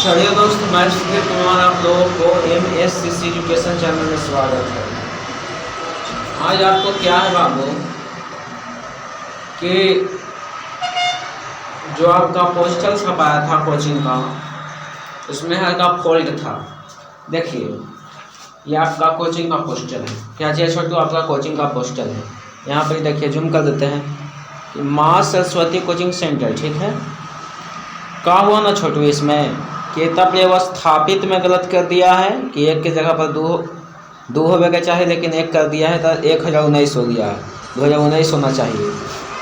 चलिए दोस्तों, मैं सुधीर कुमार आप लोगों को MSCC एजुकेशन चैनल में स्वागत है। आज आपको क्या है बाबू कि जो आपका पोस्टल छपाया था कोचिंग का, उसमें हल्का फॉल्ट था। देखिए, ये आपका कोचिंग का पोस्टल है। क्या चाहिए छोटू? आपका कोचिंग का पोस्टल है। यहाँ पर देखिए, जूम कर देते हैं कि माँ सरस्वती कोचिंग सेंटर, ठीक है। क्या हुआ ना छोटू, इसमें कि तब व्यवस्थापित में गलत कर दिया है कि एक की जगह पर दो होने के चाहिए, लेकिन एक कर दिया है तो 1019 हो गया है। 2019 होना चाहिए।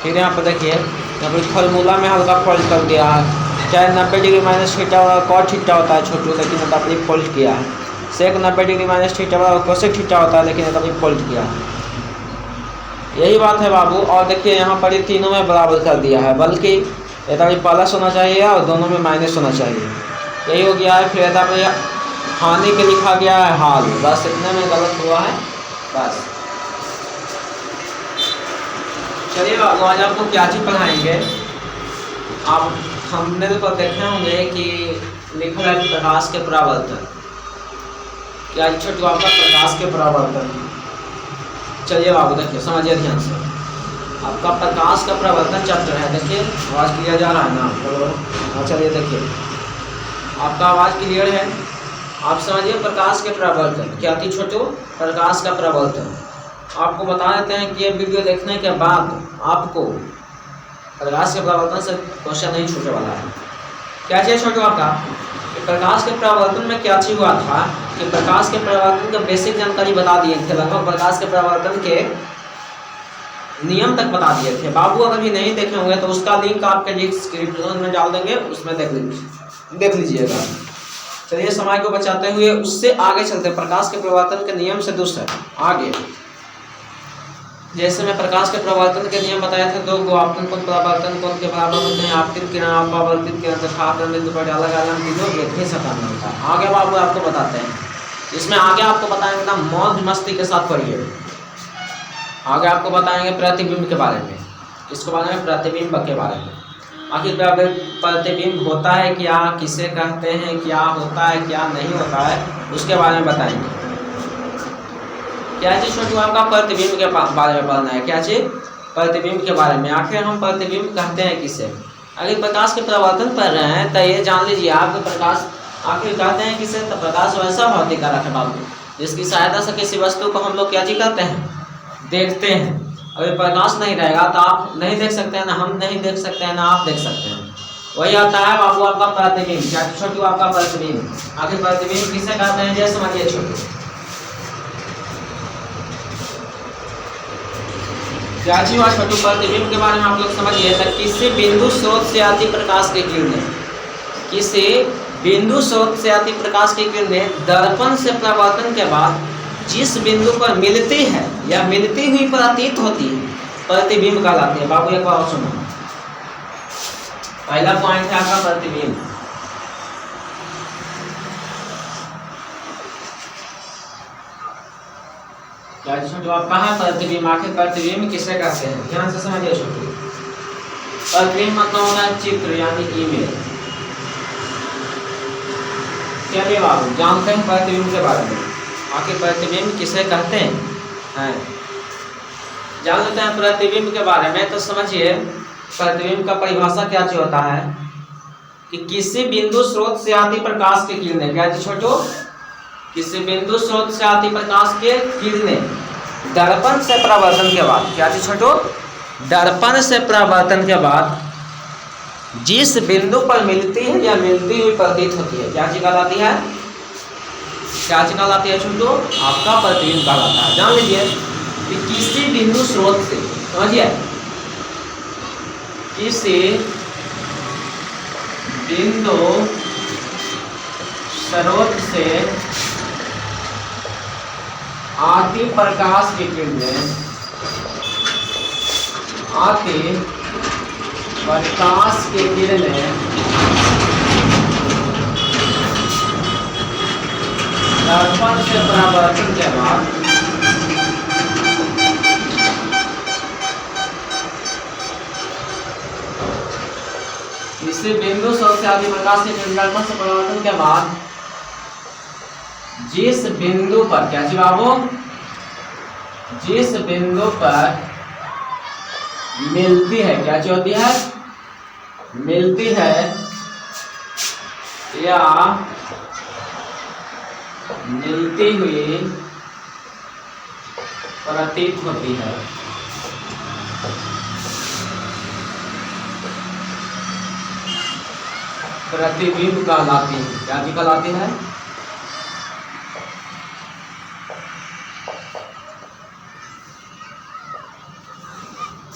फिर यहाँ पर देखिए, यहाँ पर फॉर्मूला में हल्का फॉल्ट कर दिया है। चाहे 90 डिग्री माइनस थीटा वाला कॉट थीटा होता है छोटू, लेकिन ये तब फॉल्ट किया है। सेक 90 डिग्री माइनस थीटा वाला कोसेक थीटा होता है, लेकिन ये तब फॉल्ट किया है। यही बात है बाबू। और देखिए, यहाँ पर ये तीनों में बराबर कर दिया है, बल्कि ये तभी प्लस होना चाहिए और दोनों में माइनस होना चाहिए। यही हो गया है। फिर यहाँ पर हानि के लिखा गया है हाल, बस इतने में गलत हुआ है बस। चलिए बाबू, आज आपको क्या चीज़ पढ़ाएंगे। आप थंबनेल पर देखे होंगे कि लिखा है प्रकाश के परावर्तन। क्या छोटू? आपका प्रकाश के परावर्तन। चलिए बाबू, देखिए समझिए ध्यान से। आपका प्रकाश का परावर्तन चैप्टर है। देखिए, आवाज़ क्लियर जा रहा है ना? हाँ, चलिए देखिए, आपका आवाज़ क्लियर है। आप समझिए प्रकाश के परावर्तन क्या थी छोटू? प्रकाश का परावर्तन। आपको बता देते हैं कि ये वीडियो देखने के बाद आपको प्रकाश के परावर्तन से क्वेश्चन नहीं छूटने वाला है। क्या चाहिए छोटू आपका? कि प्रकाश के परावर्तन में क्या चीज़ हुआ था कि प्रकाश के परावर्तन का बेसिक जानकारी बता दिए थे। लगभग प्रकाश के परावर्तन के नियम तक बता दिए थे बाबू। अगर भी नहीं देखे होंगे तो उसका लिंक आपके डिस्क्रिप्शन में डाल देंगे, उसमें देख लीजिएगा। चलिए, समय को बचाते हुए उससे आगे चलते हैं। प्रकाश के परावर्तन के नियम से दूसरा आगे, जैसे मैं प्रकाश के परावर्तन के नियम बताया था, दो गो आपतन कोण परावर्तन कोण के बराबर होते हैं। आपतित किरण अपवर्तित किरण तथा आपतन बिंदु पर डाला गया तीनों एक ही समान होता है। आगे बाबू आपको बताते हैं, इसमें आगे आपको बताएंगे ना, मौज मस्ती के साथ पढ़िए। आगे आपको बताएंगे प्रतिबिंब के बारे में। इसके बारे में प्रतिबिंब के बारे में, आखिर प्रतिबिंब होता है क्या, किसे कहते हैं, क्या होता है, क्या नहीं होता है, उसके बारे में बताएंगे। क्या चीज़ छोटू? आपका प्रतिबिंब के बारे में पढ़ना है। क्या चीज़? प्रतिबिंब के बारे में। आखिर हम प्रतिबिंब कहते हैं किसे? अगर प्रकाश के परावर्तन पढ़ रहे हैं तो ये जान लीजिए, आपके प्रकाश आखिर कहते हैं किसे? तो प्रकाश वैसा भौतिक कारक है बाबू, जिसकी सहायता से किसी वस्तु को हम लोग क्या चीज करते हैं? देखते हैं। अगर प्रकाश नहीं रहेगा तो आप नहीं देख सकते हैं, ना हम नहीं देख सकते हैं, ना आप देख सकते हैं। वही आता है बाबू आपका प्रतिबिंब। क्या छोटू? आपका प्रतिबिंब। आखिर प्रतिबिंब किसे कहते हैं, जैसे समझिए छोटू। क्या चीज हुआ छोटू? प्रतिबिंब के बारे में आप लोग समझिए। तो किसी बिंदु स्रोत से आती प्रकाश की किरणें, किसी बिंदु स्रोत से आती प्रकाश की किरणें दर्पण से परावर्तन के बाद जिस बिंदु पर मिलती है या मिलती हुई प्रतीत होती है, प्रतिबिंब कहलाती है। बाबू एक बार सुनो, पहला पॉइंट है आपका प्रतिबिंब। क्या छोटू? आप कहाँ प्रतिबिंब? आखिर प्रतिबिंब किसे कहते हैं? ध्यान से समझिए छोटू। प्रतिबिंब मतलब होता है चित्र यानी इमेज। चलिए बाबू, जानते हैं प्रतिबिंब के बारे में। आखिर प्रतिबिंब किसे कहते हैं? जान लेते हैं प्रतिबिंब के बारे में। तो समझिए, प्रतिबिंब का परिभाषा क्या चीज होता है कि किसी बिंदु स्रोत से आती प्रकाश की किरणें। क्या चीज छोटू? किसी बिंदु स्रोत से आती प्रकाश के किरणें दर्पण से परावर्तन के बाद, क्या चीज छोटू? दर्पण से परावर्तन के बाद जिस बिंदु पर मिलती है या मिलती हुई प्रतीत होती है, क्या चीज कहलाती है? क्या चीज कहलाती है छोटू? आपका प्रतिबिंब कहलाता है। जान लीजिए कि किसी बिंदु स्रोत से, समझिए, किसी बिंदु स्रोत से आती प्रकाश की किरणें, आती प्रकाश की किरणें दर्पण से परावर्तन के बाद किसी बिंदु स्रोत से आती प्रकाश के किरण दर्पण से परावर्तन के बाद जिस बिंदु पर, क्या जी बाबू, जिस बिंदु पर मिलती है, क्या चीज होती है, मिलती है या मिलती हुई प्रतीत होती है, प्रतिबिंब कहलाती है। क्या चीज कहलाती है,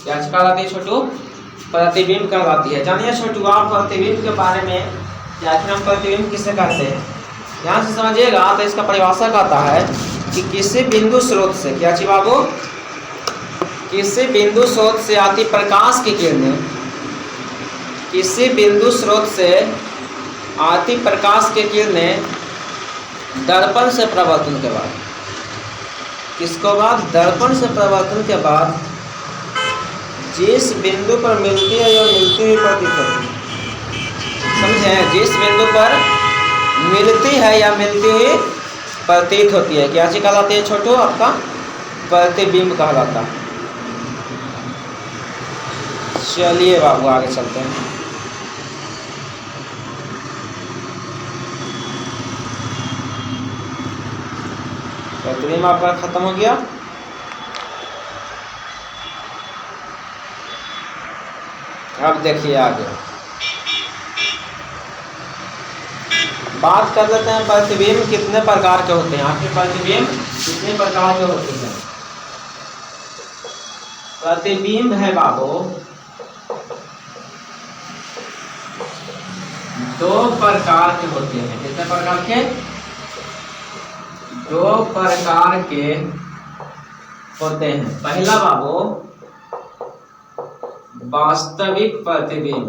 क्या चीज कहलाती है छोटू, प्रतिबिंब कहलाती है। जानिए छोटू आप प्रतिबिंब के बारे में, या आखिर हम प्रतिबिंब किसे कहते हैं, ध्यान से समझिएगा। तो इसका परिभाषा कहता है कि किसी बिंदु स्रोत से, क्या चीज बाबू, किसी बिंदु स्रोत से आती प्रकाश की किरणें, किसी बिंदु स्रोत से आती प्रकाश की किरणें दर्पण से परावर्तन के बाद, किसको बाद, दर्पण से परावर्तन के बाद जिस बिंदु पर मिलती है या मिलती हुई प्रतीत होती है, समझे, जिस बिंदु पर मिलती है या मिलती हुई प्रतीत होती है, क्या चीज कहलाती है छोटू, आपका प्रतिबिंब कहलाता है। चलिए बाबू आगे चलते हैं। प्रतिबिंब आपका खत्म हो गया। अब देखिए आगे बात कर लेते हैं प्रतिबिंब कितने प्रकार के होते हैं। आखिर प्रतिबिंब कितने प्रकार के होते हैं। प्रतिबिंब है बाबू दो प्रकार के होते हैं। कितने प्रकार के, दो प्रकार के होते हैं। पहला बाबू वास्तविक प्रतिबिंब,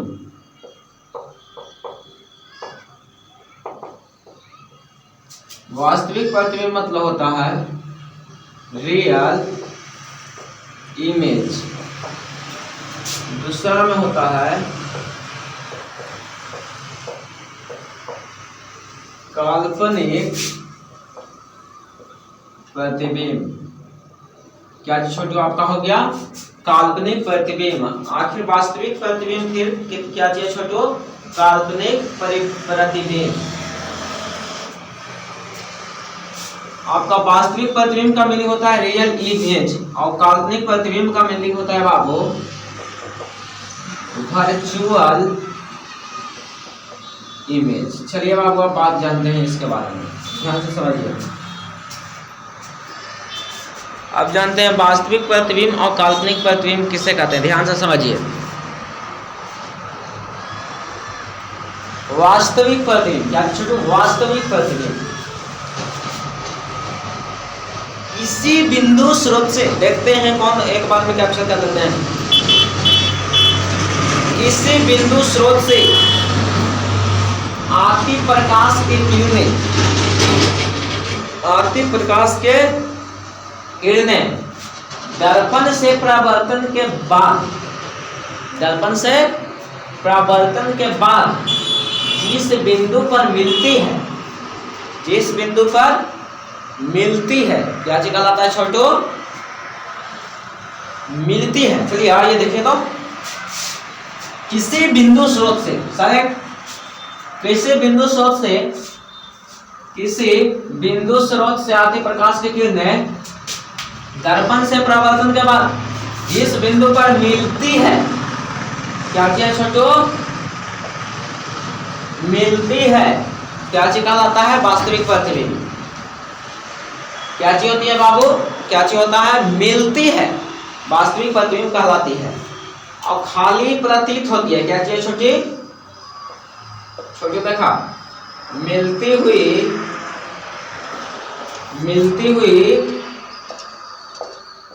वास्तविक प्रतिबिंब मतलब होता है रियल इमेज। दूसरा में होता है काल्पनिक प्रतिबिंब। क्या छोटू आपका हो गया काल्पनिक प्रतिबिंब। आखिर वास्तविक प्रतिबिंब फिर क्या चाहिए छोटू, काल्पनिक प्रतिबिंब। आपका वास्तविक प्रतिबिंब का मीनिंग होता है रियल इमेज और काल्पनिक प्रतिबिंब का मीनिंग होता है बाबू वर्चुअल इमेज। चलिए बाबू आप बात जानते हैं इसके बारे में, ध्यान से समझिए। अब जानते हैं वास्तविक प्रतिबिंब और काल्पनिक प्रतिबिंब किसे कहते हैं, ध्यान से समझिए। वास्तविक प्रतिबिंब, क्या छोटू, वास्तविक प्रतिबिंब इसी बिंदु स्रोत से, देखते हैं कौन, एक बार में कैप्चर कर लेते हैं। इसी बिंदु स्रोत से आती प्रकाश की किरणें, आती प्रकाश के किरणें दर्पण से परावर्तन के बाद, दर्पण से परावर्तन के बाद जिस बिंदु पर मिलती है, जिस बिंदु पर मिलती है, क्या चीज कहलाता है छोटू, मिलती है। चलिए यार ये देखिए तो, किसी बिंदु स्रोत से, सारे किसी बिंदु स्रोत से, किसी बिंदु स्रोत से आती प्रकाश की किरणें दर्पण से परावर्तन के बाद जिस बिंदु पर मिलती है, क्या चीज छोटू, मिलती है, क्या चीज कहलाता है, वास्तविक प्रतिबिंब। क्या चीज होती है बाबू, क्या चीज होता है, मिलती है, वास्तविक प्रतिबिंब कहलाती है। और खाली प्रतीत होती है, क्या चीज छोटी, छोटी देखा, मिलती हुई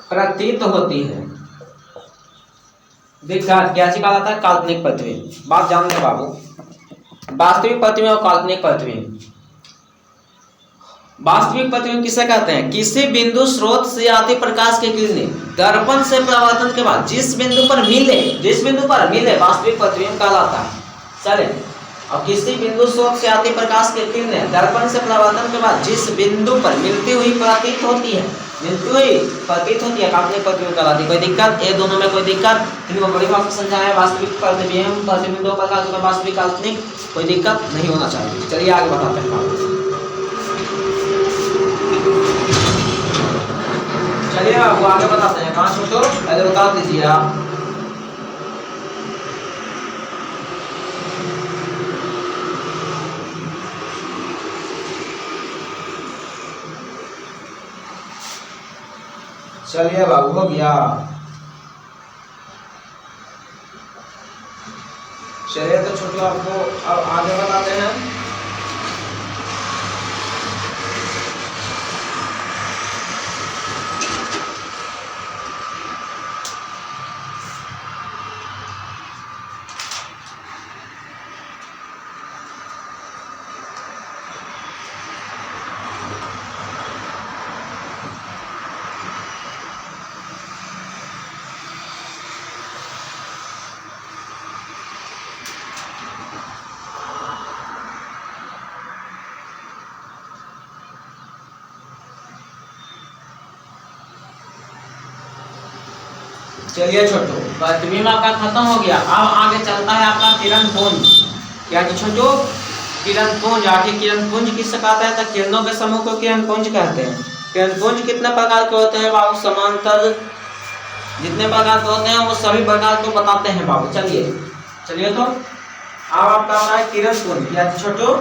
प्रतीत होती है। देखा क्या चीज कहलाता है, काल्पनिक प्रतिबिंब। बात जान ले बाबू, वास्तविक प्रतिबिंब और काल्पनिक प्रतिबिंब। वास्तविक प्रतिबिंब किसे कहते हैं, किसी बिंदु स्रोत से आती प्रकाश की किरणें दर्पण से परावर्तन के बाद जिस बिंदु पर मिले, जिस बिंदु पर मिले वास्तविक प्रतिबिंब कहलाता है। चले, और किसी बिंदु स्रोत से आती प्रकाश की किरणें दर्पण से परावर्तन के बाद जिस बिंदु पर मिलती हुई प्रतीत होती है, काल्पनिक प्रतिबिंब कहलाती है। कोई दिक्कत? ये दोनों में कोई दिक्कत? इनको बड़ी बात से समझाया, वास्तविक प्रतिबिंब प्रतिबिंबों प्रकाश का वास्तविक काल्पनिक, कोई दिक्कत नहीं होना चाहिए। चलिए आगे बताते हैं। चलिए आपको आगे बताते हैं। कहाँ छोटो, पहले बता दीजिए आप। चलिए बाबू हो गया। चलिए तो छोटू आपको अब आगे बताते हैं। चलिए छोटू, प्रतिबिंब आपका खत्म हो गया। अब आगे चलता है आपका किरण पुंज। क्या जी छोटू? किरण पुंज। आखिर किरण पुंज किससे कहता है? तो किरणों के समूह को किरण पुंज कहते हैं। किरण पुंज कितने प्रकार के होते हैं बाबू? समांतर जितने प्रकार के होते हैं वो सभी प्रकार को बताते हैं बाबू। चलिए तो अब आपका आता है किरण पुंज। क्या जी छोटू?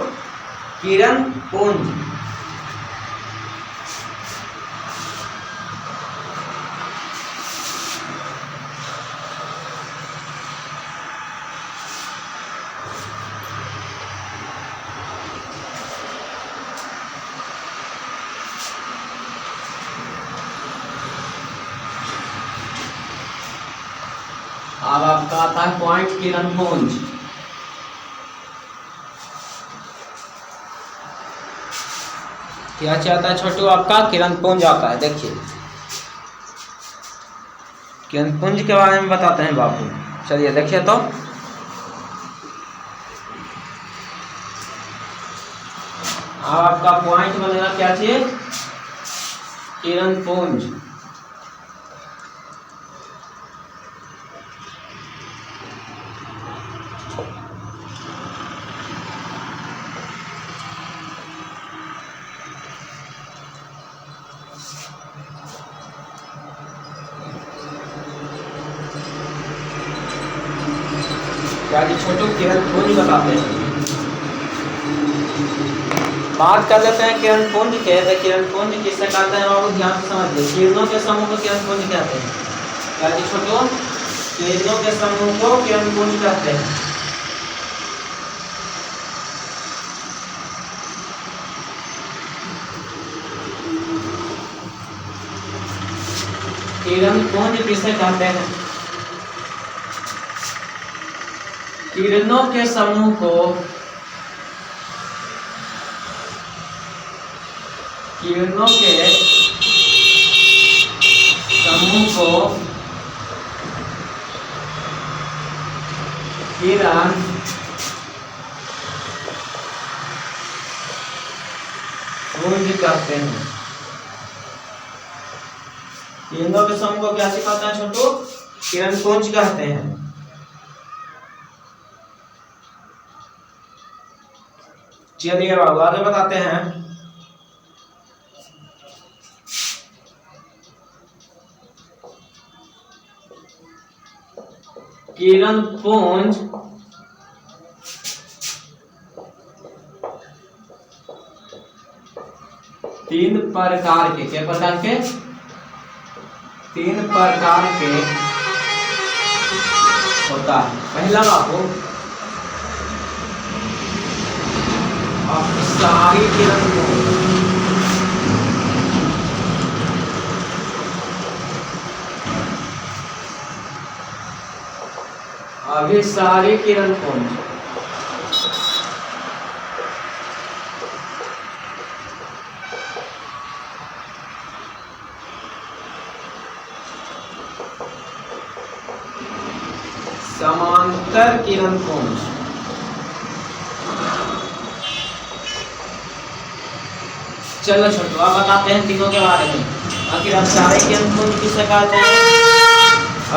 किरण पुंज। अब आपका आता है पॉइंट किरण पुंज। क्या चाहता है छोटू? आपका किरण पुंज आता है। देखिए किरण पुंज के बारे में बताते हैं बाबू। चलिए देखिए तो अब आपका पॉइंट बनेगा क्या चाहिए? किरण पुंज। छोटू किरण पुंज बताते हैं। बात कर लेते हैं किरण पुंज के। किरण पुंज किससे कहते हैं बाबू? ध्यान से समझिए। किरणों के समूह को किरण पुंज कहते हैं। क्या जी छोटू? किरणों के समूह को किरण पुंज कहते हैं। किरण पुंज किसे कहते हैं? किरणों के समूह को किरण पुंज कहते हैं। किरणों के समूह को क्या सिखाता है छोटू? किरण पुंज कहते हैं। चलिए बाबू आगे बताते हैं। किरण पुंज तीन प्रकार के, क्या प्रकार के? तीन प्रकार के होता है। पहला बाबू अपसारी किरण पुंज। अभिसारी किरण पुंज। समांतर किरण पुंज। चलो छोटू अब बताते हैं तीनों के बारे में। आखिर अभिसारी किरणपुंज किसे कहते हैं,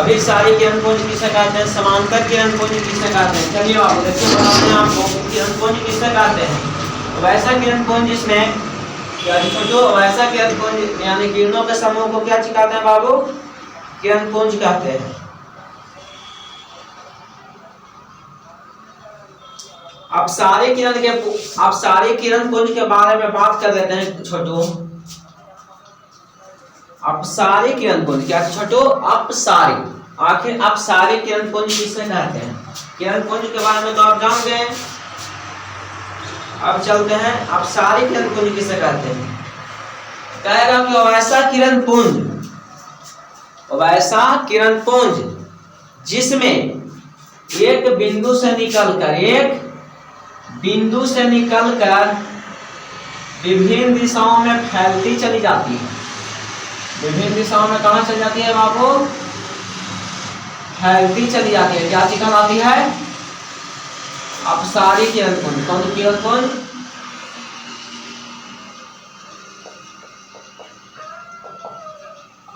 अभिसारी किरणपुंज किसे कहते हैं, समांतर किरणपुंज किसे कहते हैं। चलिए बाबू देखिए बताते हैं आपको किरणपुंज किसे कहते हैं। वैसा किरणपुंज जिसमें क्या छोटू, वैसा किरणपुंज यानी किरणों के समूह को क्या कहते हैं बाबू, किरणपुंज कहते हैं। अब सारे किरणपुंज के बारे में बात कर लेते हैं छोटू। अपसारी किरणपुंज क्या छोटू, अपसारी। आखिर अपसारी किरणपुंज किसे कहते हैं, किरणपुंज के बारे में तो आप जान गए। अब चलते हैं अपसारी किरणपुंज किसे कहते हैं। कहेगा कि वैसा किरणपुंज जिसमें एक बिंदु से निकलकर विभिन्न दिशाओं में फैलती चली जाती है। विभिन्न दिशाओं में कहां चली जाती है बाबू, फैलती चली जाती है। क्या चीज कहलाती है, अपसारी किरणपुंज। कौन किरणपुंज,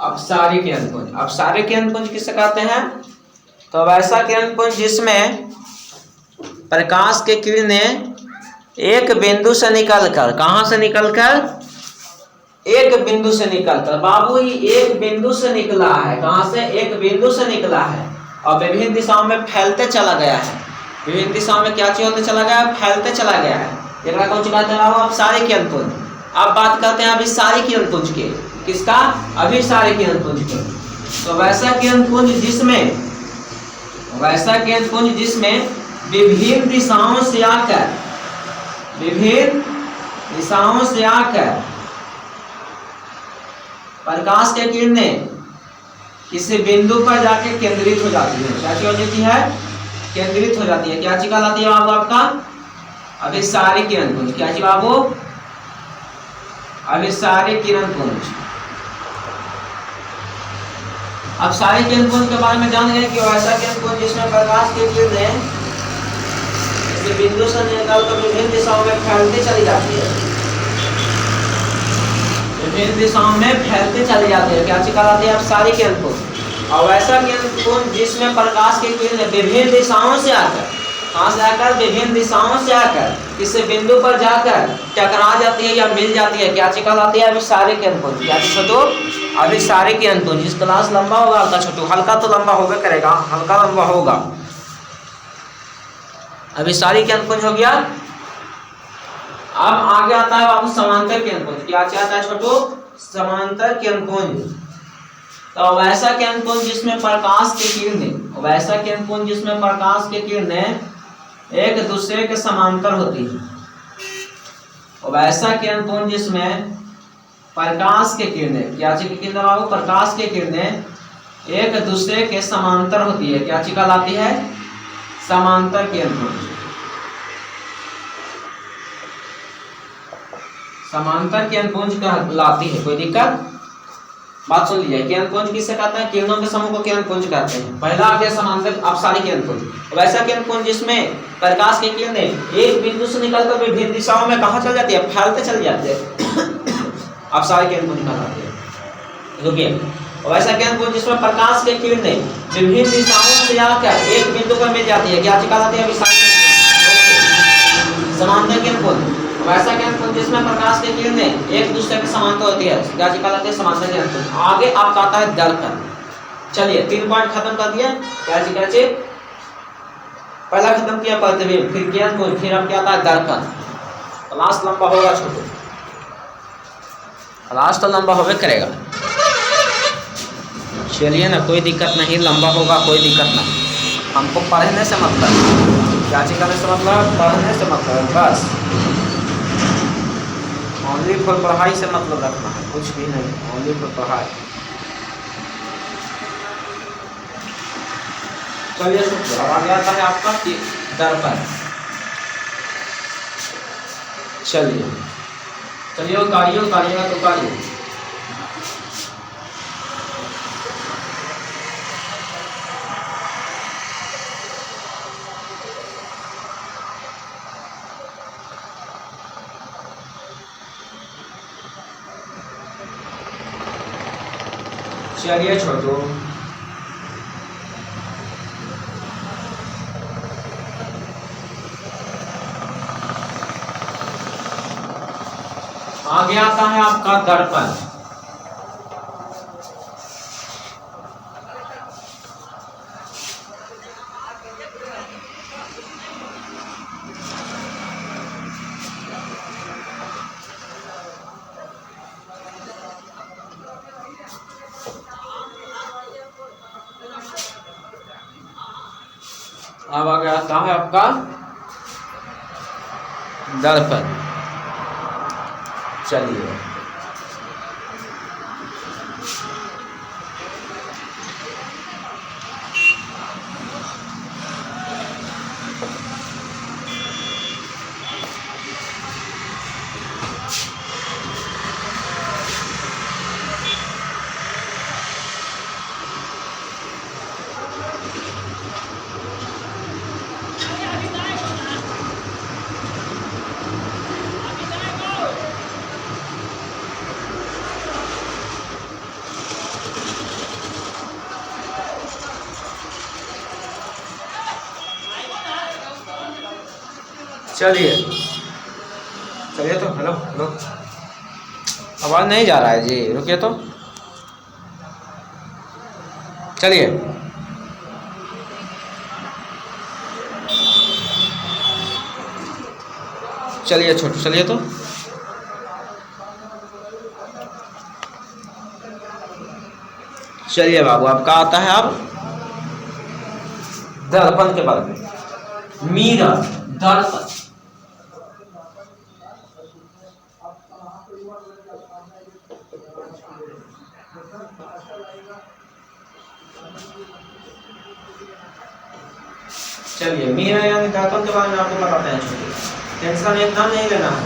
अपसारी किरणपुंज। अपसारी किरणपुंज किसे कहते हैं, तो वैसा किरणपुंज जिसमें प्रकाश की किरणें एक बिंदु से निकलकर, कहां से निकलकर, एक बिंदु से निकलकर बाबू ये एक बिंदु से निकला है, कहां से, एक बिंदु से निकला है और विभिन्न दिशाओं में फैलते चला गया है। विभिन्न दिशाओं में क्या चीज होते चला गया है, फैलते चला गया है। एक कौन सी कहते हैं बाबू, अपसारी किरणपुंज। अब बात करते हैं अभिसारी किरणपुंज के, किसका, अभिसारी किरणपुंज के। तो वैसा किरणपुंज जिसमें विभिन्न दिशाओं से आकर प्रकाश की किरणें किसी बिंदु पर जाके केंद्रित हो जाती है। क्या चीज हो जाती है, केंद्रित हो जाती है। क्या चीज कहलाती है बाबू आपका, अभिसारी किरणपुंज। क्या चीज बाबू, अभिसारी किरणपुंज। अब सारे किरणपुंज के बारे में जान गए कि वैसा किरणपुंज जिसमें प्रकाश की किरणें किसी बिंदु से निकलकर विभिन्न दिशाओं में फैलती चली जाती है। विभिन्न दिशाओं में फैलती चली जाती है। क्या चीज कहलाती है, अब सारी किरणपुंज। और वैसा किरणपुंज जिसमें प्रकाश की किरणें विभिन्न दिशाओं से आकर, कहां से आकर, विभिन्न दिशाओं से आकर किसी बिंदु पर जाकर टकरा जाती है या मिल जाती है। क्या चीज कहलाती है, अभिसारी किरणपुंज। क्या चीज छोटू, अभिसारी किरणपुंज। जिस क्लास लंबा होगा आपका छोटू, हल्का तो लंबा होगा करेगा, हल्का लंबा होगा। अभिसारी किरणपुंज हो गया। अब आगे आता है बाबू समांतर किरणपुंज। क्या आता है छोटू, समांतर किरणपुंज। तो वैसा किरणपुंज जिसमें प्रकाश की किरणें, वैसा किरणपुंज जिसमें प्रकाश की किरणें एक दूसरे के समांतर होती है। वैसा किरणपुंज जिसमें प्रकाश की किरणें, क्या चीज की किरणें बाबू, प्रकाश की किरणें एक दूसरे के समांतर होती है। क्या चीज कहलाती है, समांतर किरणपुंज। समांतर किरणपुंज कहलाती है। कोई दिक्कत, बात सुन लीजिए। किरणपुंज किसे कहते हैं, किरणों के समूह को किरणपुंज कहते हैं। पहला आ गया समांतर अपसारी किरणपुंज। वैसा किरणपुंज जिसमें प्रकाश की किरणें एक बिंदु से निकलकर विभिन्न दिशाओं में कहां चल जाती है, फैलते चल जाती है, अपसारी किरणपुंज कहलाती है। रुकिए, वैसा किरणपुंज जिसमें प्रकाश की किरणें विभिन्न दिशाओं से आकर एक बिंदु पर मिल जाती है। क्या चीज कहलाती है, अभिसारी किरणपुंज। समांतर किरणपुंज वैसा किरणपुंज जिसमें प्रकाश की किरणें एक दूसरे के समांतर होती है। क्या चीज कहलाती है, समांतर किरणपुंज। आगे आपका आता है दर्पण। चलिए 3 पॉइंट खत्म कर दिया। क्या चीज, पहला खत्म किया प्रतिबिंब, फिर किरणपुंज, फिर अब क्या आता है दर्पण। क्लास लंबा होगा छोटू, क्लास तो लंबा होवे करेगा। चलिए ना, कोई दिक्कत नहीं, लंबा होगा, कोई दिक्कत नहीं। हमको पढ़ने से मतलब, क्या चीज करने से मतलब, पढ़ने से मतलब, बस ओनली फॉर पढ़ाई से मतलब रखना है, कुछ भी नहीं, ओनली फॉर पढ़ाई। चलिए अब आगे आता है आपका दर्पण। चलिए गाड़ियों तो गाड़ियों। चलिए छोटू, आगे आता है आपका दर्पण। अब आगे आता है आपका दर्पण। चलिए चलिए चलिए तो, हेलो हेलो, आवाज नहीं जा रहा है जी, रुकिए तो। चलिए चलिए छोटू, चलिए तो। चलिए बाबू, आपका आता है अब दर्पण के बारे में। मिरर, दर्पण। चलिए मिरर यानी दर्पण के बारे में आपको बताते हैं छोटे, टेंशन एकदम नहीं लेना है।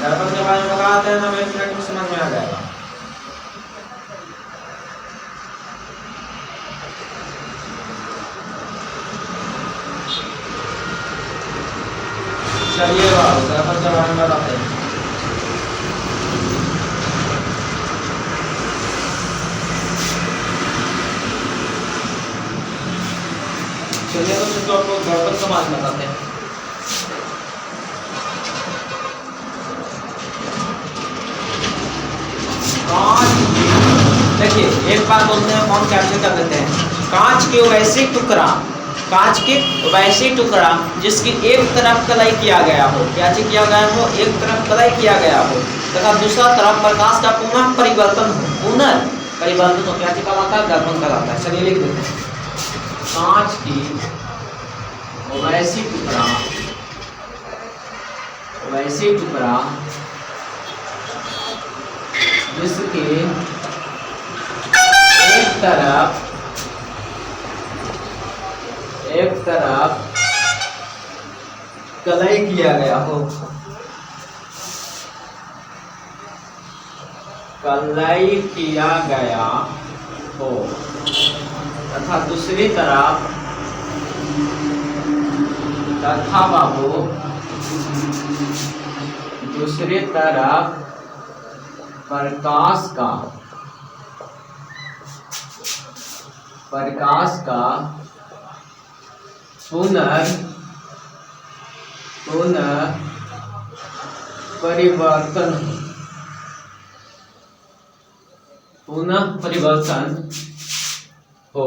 दर्पण के बारे में बताते हैं ना, 1 मिनट में समझ में आ जाएगा। चलिए बाबू, दर्पण के बारे में बताते हैं। चलिए तो आपको दर्पण के बारे में बताते हैं। देखिए एक बात बोलते हैं, कौन कैप्चर कर देते हैं। कांच के वैसे टुकड़ा, कांच के वैसे टुकड़ा जिसकी एक तरफ कलाई किया गया हो, क्या चीज किया गया हो, एक तरफ कलाई किया गया हो तथा दूसरा तरफ प्रकाश का पुनः परिवर्तन हो, पुनः परिवर्तन हो, क्या चीज कहलाता है, दर्पण कहलाता है। चलिए लिख देते हैं, कांच की वैसी टुकड़ा, वैसी टुकड़ा जिसके एक तरफ कलाई किया गया हो, कलाई किया गया हो तथा दूसरी तरफ, तथा बाबू दूसरी तरफ प्रकाश का पुनः परिवर्तन, पुनः परिवर्तन हो,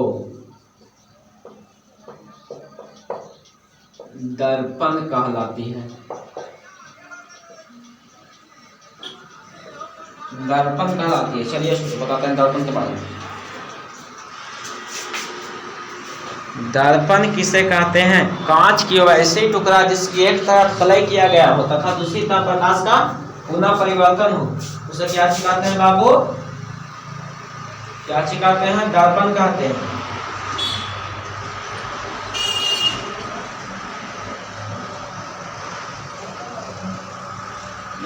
दर्पण कहलाती है। दर्पण कहलाती है। चलिए बताते हैं दर्पण के बारे में। दर्पण किसे कहते हैं, कांच की वैसे टुकड़ा जिसकी एक तरफ कलाई किया गया हो तथा दूसरी तरफ प्रकाश का पुनः परिवर्तन हो, उसे क्या कहते हैं बाबू, क्या कहते हैं, दर्पण कहते हैं।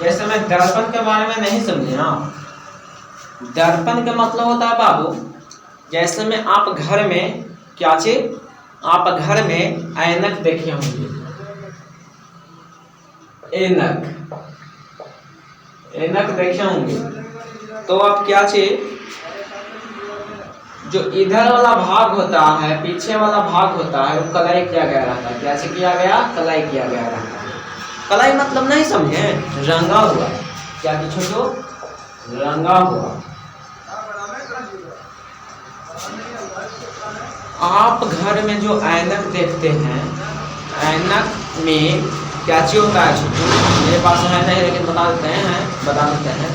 जैसे मैं दर्पण के बारे में नहीं समझे ना, दर्पण का मतलब होता है बाबू, जैसे में आप घर में क्या चीज, आप घर में ऐनक देखे होंगे, ऐनक देखे होंगे, तो आप क्या चीज जो इधर वाला भाग होता है, पीछे वाला भाग होता है, वो कलाई किया गया रहता है। कैसे किया गया? कलाई किया गया रहता है। कलाई मतलब नहीं समझे, रंगा हुआ। क्या कि छोटो? रंगा हुआ। आप घर में जो ऐनक देखते हैं, ऐनक में क्या चीज होता है छोटू? मेरे पास है नहीं, लेकिन बता देते हैं।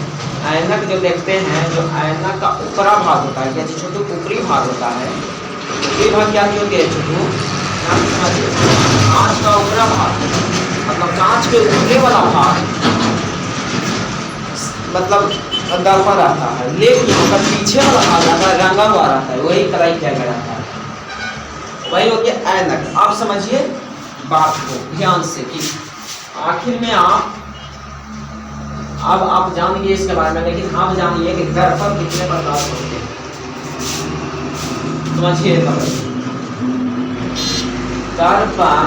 ऐनक जो देखते हैं, जो ऐनक का ऊपरा भाग होता है, क्या चीज छोटू? ऊपरी भाग होता है। ऊपरी भाग क्या चीज होती है छोटू? कांच का ऊपरा भाग, मतलब कांच के ऊपरे वाला भाग मतलब दर्पण रहता है, लेकिन अगर पीछे वाला भाग रहता है, रंगा हुआ रहता है, वही कलाई किया गया रहता है, वही हो गया ऐनक। आप समझिए बात को ध्यान से कि आखिर में अब आप जानिए इसके बारे में, लेकिन आप जानिए कि दर्पण कितने प्रकार के होते हैं। समझिए दर्पण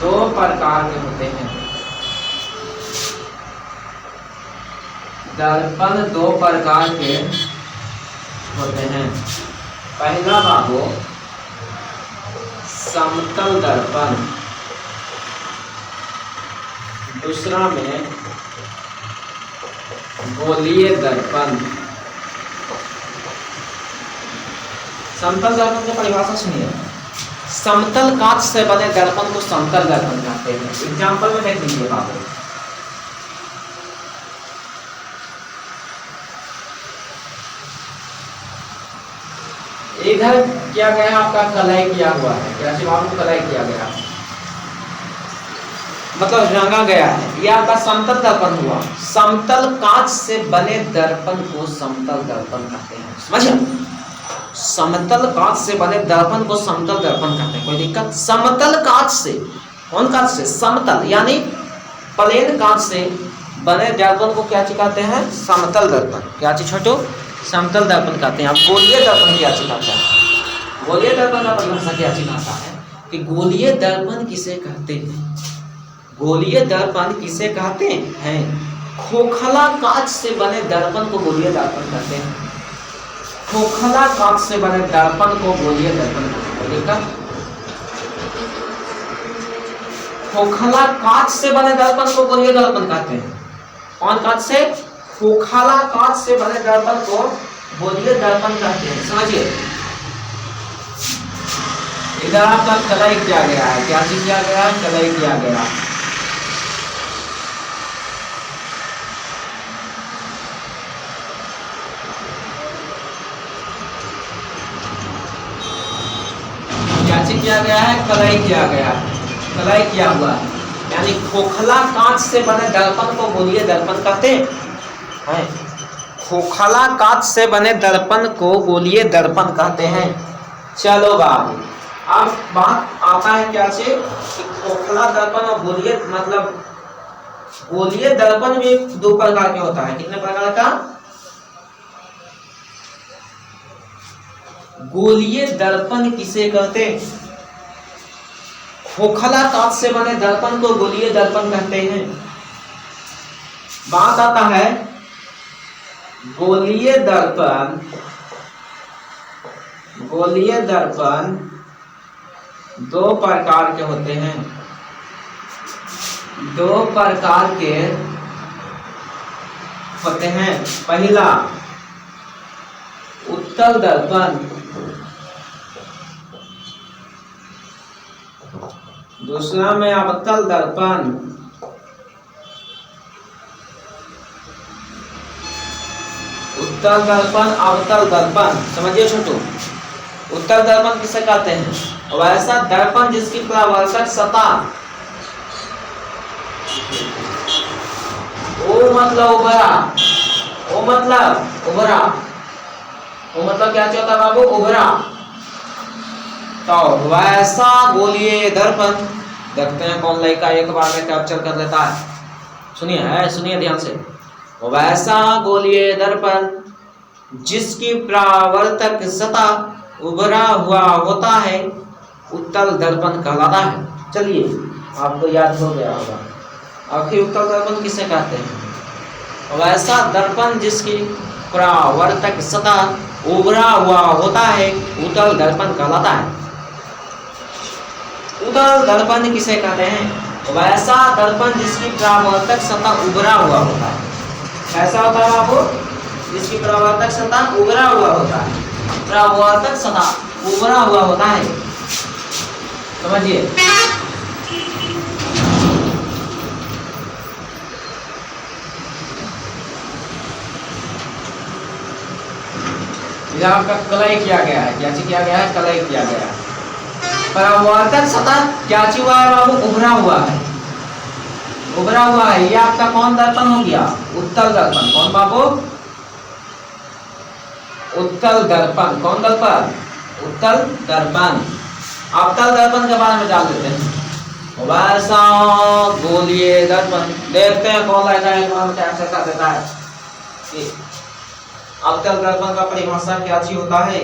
2 प्रकार के होते हैं। दर्पण 2 प्रकार के होते हैं। पहला बाबू समतल दर्पण, दूसरा में गोलीय दर्पण। समतल दर्पण की परिभाषा सुनिए। समतल कांच से बने दर्पण को समतल दर्पण कहते हैं। एग्जाम्पल में देख लीजिए बाबू, इधर क्या गया आपका? कलाई किया हुआ है। क्या चीज बाबू? कलाई किया गया, मतलब रंगा गया है। यह आपका समतल दर्पण हुआ। समतल कांच से बने दर्पण को समतल दर्पण कहते हैं। समझिए, समतल कांच से बने दर्पण को समतल दर्पण कहते हैं। कोई दिक्कत? समतल कांच से, कौन कांच से? समतल यानी प्लेन कांच से बने दर्पण को क्या चीज कहते हैं? समतल दर्पण। क्या चीज छोटो? समतल दर्पण कहते हैं। आप गोलीय दर्पण क्या चीज कहता है? गोलीय दर्पण का परिभाषा क्या चीज कहता है कि गोलीय दर्पण किसे कहते हैं? गोलीय दर्पण किसे कहते हैं? खोखला कांच से बने दर्पण को गोलीय दर्पण कहते हैं। खोखला कांच से बने दर्पण को गोलीय दर्पण कहते हैं। खोखला कांच से बने दर्पण को गोलीय दर्पण कहते हैं। कौन कांच से? खोखला कांच से बने दर्पण को गोलीय दर्पण कहते हैं। समझिए, इधर आपका कलाई किया गया है। क्या चीज किया गया है? कलाई किया गया। क्या चीज किया गया है? कलाई किया गया। कलाई किया हुआ है, यानी खोखला कांच से बने दर्पण को गोलीय दर्पण कहते हैं। खोखला कांच से बने दर्पण को गोलीय दर्पण कहते हैं। चलो बाबू, अब बात आता है क्या से कि खोखला दर्पण और गोलीय, मतलब गोलीय दर्पण भी 2 प्रकार के होता है। कितने प्रकार का? गोलीय दर्पण किसे कहते हैं? खोखला कांच से बने दर्पण को गोलीय दर्पण कहते हैं। बात आता है गोलीय दर्पण, गोलीय दर्पण 2 प्रकार के होते हैं। 2 प्रकार के होते हैं। पहला उत्तल दर्पण, दूसरा में अवतल दर्पण। उत्तल दर्पण, अवतल दर्पण। समझिए छोटू, उत्तल दर्पण किसे कहते हैं? वैसा दर्पण जिसकी परावर्तक सतह ओ मतलब उभरा, ओ मतलब उभरा, ओ मतलब क्या होता है बाबू? उभरा। तो वैसा गोलीय दर्पण, देखते हैं कौन लड़का एक बार में कैप्चर कर लेता है। सुनिए ध्यान से। वैसा गोलीय दर्पण जिसकी परावर्तक सतह उभरा हुआ होता है, उत्तल दर्पण कहलाता है। चलिए, आपको याद हो गया होगा। आखिर उत्तल दर्पण किसे कहते हैं? वैसा दर्पण जिसकी परावर्तक सतह उभरा हुआ होता है उत्तल दर्पण कहलाता है। उत्तल दर्पण किसे कहते हैं? वैसा दर्पण जिसकी परावर्तक सतह उभरा हुआ होता है। कैसा होता है बाबू? जिसकी परावर्तक सतह उभरा हुआ होता है। परावर्तक सतह उभरा हुआ होता है, समझिए। यह आपका कलई किया गया है। क्या चीज किया गया है? कलई किया गया है। परावर्तक सतह क्या चीज हुआ है बाबू? उभरा हुआ है। उभरा हुआ है। ये आपका कौन दर्पण हो गया? उत्तल दर्पण। कौन बाबू? उत्तल दर्पण। कौन दर्पण? उत्तल दर्पण। अवतल दर्पण के बारे में जान लेते हैं। वैसा गोलीय दर्पण। देखते हैं कौन लाएगा कैसे कर देता है। अवतल दर्पण का परिभाषा क्या चीज होता है?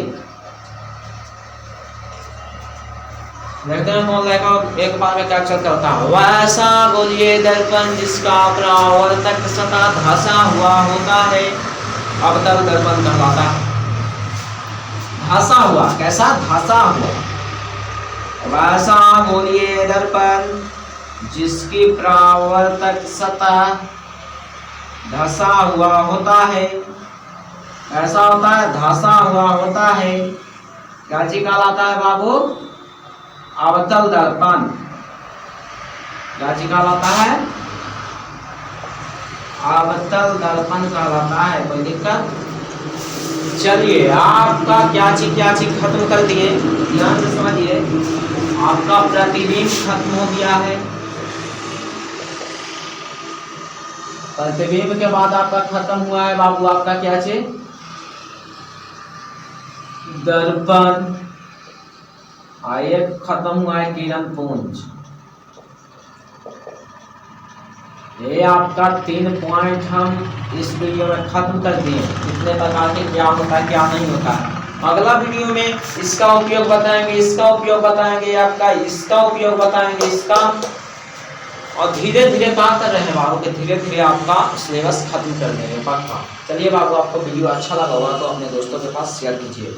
देखते हैं कौन लाएगा एक बार में क्या चल करता है। वैसा गोलीय दर्पण जिसका परावर्तक सतह धंसा हुआ होता है अवतल दर्पण कहलाता है। धंसा हुआ। कैसा? धंसा हुआ। वैसा गोलीय दर्पण जिसकी परावर्तक सतह धंसा हुआ होता है। ऐसा होता है? धंसा हुआ होता है। क्या चीज कहलाता है बाबू? अवतल दर्पण। क्या चीज कहलाता है? अवतल दर्पण कहलाता है। कोई दिक्कत? चलिए आपका क्या चीज खत्म कर दिए। ध्यान से समझिए। आपका प्रतिबिंब खत्म हो गया है। प्रतिबिंब के बाद आपका खत्म हुआ है बाबू आपका क्या चीज? दर्पण। आइए खत्म हुआ है किरण पुंज। ये आपका 3 पॉइंट हम इस वीडियो में खत्म कर दिए। कितने प्रकार के क्या होता है क्या नहीं होता है। अगला वीडियो में इसका उपयोग बताएंगे, इसका उपयोग बताएंगे, आपका इसका उपयोग बताएंगे, इसका। और धीरे धीरे क्या कर रहे हैं बाबू के धीरे धीरे आपका सिलेबस खत्म कर देंगे पक्का। चलिए बाबू आपको वीडियो अच्छा लगा होगा तो अपने दोस्तों के पास शेयर कीजिए।